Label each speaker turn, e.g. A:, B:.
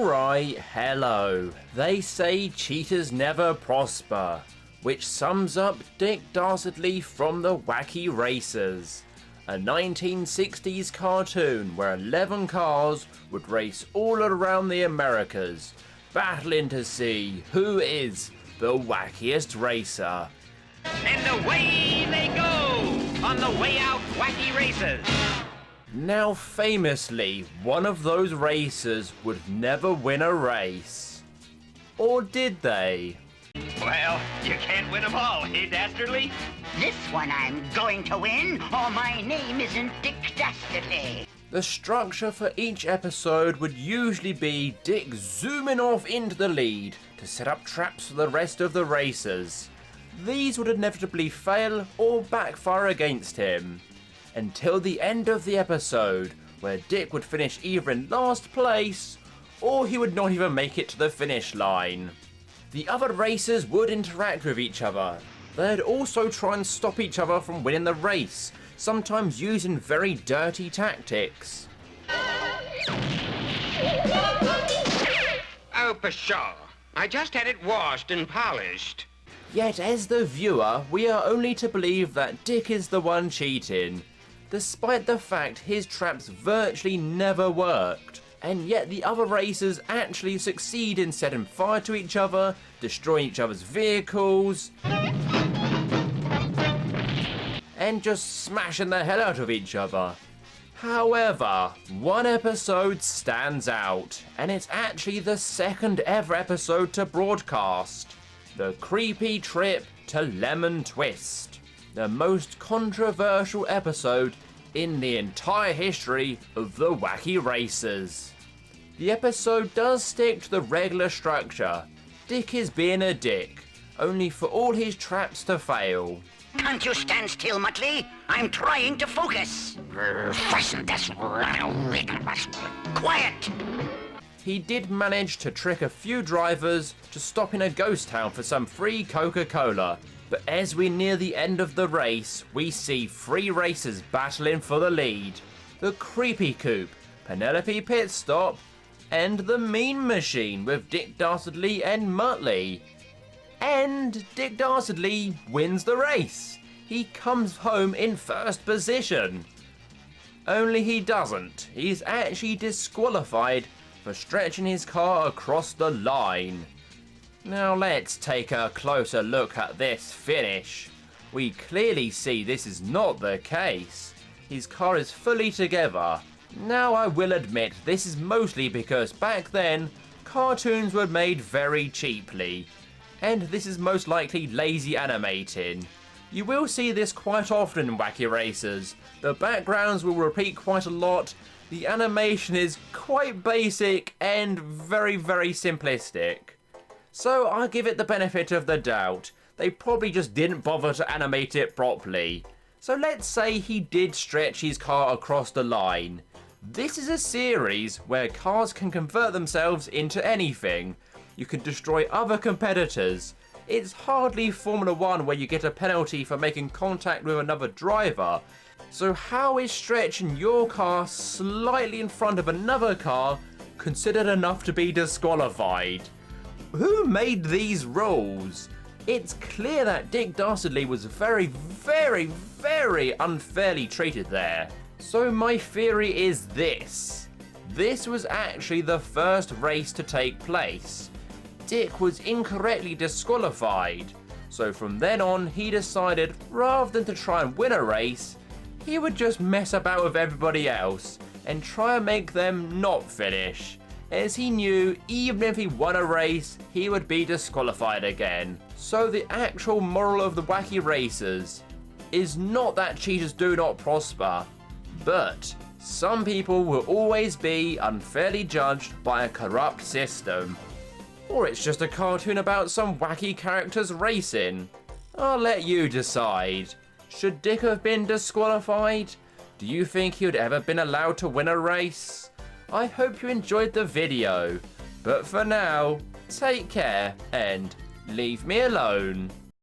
A: Alright, hello. They say cheaters never prosper, which sums up Dick Dastardly from the Wacky Racers, a 1960s cartoon where 11 cars would race all around the Americas, battling to see who is the wackiest racer.
B: And away they go on the way out, Wacky Racers.
A: Now famously, one of those racers would never win a race. Or did they?
B: Well, you can't win them all, hey, Dastardly?
C: This one I'm going to win, or my name isn't Dick Dastardly.
A: The structure for each episode would usually be Dick zooming off into the lead to set up traps for the rest of the racers. These would inevitably fail or backfire against him, until the end of the episode, where Dick would finish either in last place, or he would not even make it to the finish line. The other racers would interact with each other. They'd also try and stop each other from winning the race, sometimes using very dirty tactics.
D: Oh, pshaw. I just had it washed and polished.
A: Yet as the viewer, we are only to believe that Dick is the one cheating, despite the fact his traps virtually never worked. And yet the other racers actually succeed in setting fire to each other, destroying each other's vehicles, and just smashing the hell out of each other. However, one episode stands out, and it's actually the second ever episode to broadcast. The Creepy Trip to Lemon Twist, the most controversial episode in the entire history of the Wacky Racers. The episode does stick to the regular structure. Dick is being a dick, only for all his traps to fail.
C: Can't you stand still, Muttley? I'm trying to focus. Quiet!
A: He did manage to trick a few drivers to stop in a ghost town for some free Coca-Cola, but as we near the end of the race, we see 3 racers battling for the lead. The Creepy Coupe, Penelope Pit Stop, and the Mean Machine with Dick Dastardly and Muttley. And Dick Dastardly wins the race. He comes home in first position. Only he doesn't. He's actually disqualified for stretching his car across the line. Now let's take a closer look at this finish. We clearly see this is not the case. His car is fully together. Now I will admit this is mostly because back then, cartoons were made very cheaply, and this is most likely lazy animating. You will see this quite often in Wacky Racers. The backgrounds will repeat quite a lot. The animation is quite basic and very, very simplistic. So I'll give it the benefit of the doubt. They probably just didn't bother to animate it properly. So let's say he did stretch his car across the line. This is a series where cars can convert themselves into anything. You can destroy other competitors. It's hardly Formula 1 where you get a penalty for making contact with another driver. So how is stretching your car slightly in front of another car considered enough to be disqualified? Who made these rules? It's clear that Dick Dastardly was very, very, very unfairly treated there. So my theory is this. This was actually the first race to take place. Dick was incorrectly disqualified. So from then on, he decided rather than to try and win a race, he would just mess about with everybody else and try and make them not finish, as he knew even if he won a race, he would be disqualified again. So the actual moral of the Wacky Racers is not that cheaters do not prosper, but some people will always be unfairly judged by a corrupt system. Or it's just a cartoon about some wacky characters racing. I'll let you decide. Should Dick have been disqualified? Do you think he would ever been allowed to win a race? I hope you enjoyed the video. But for now, take care and leave me alone.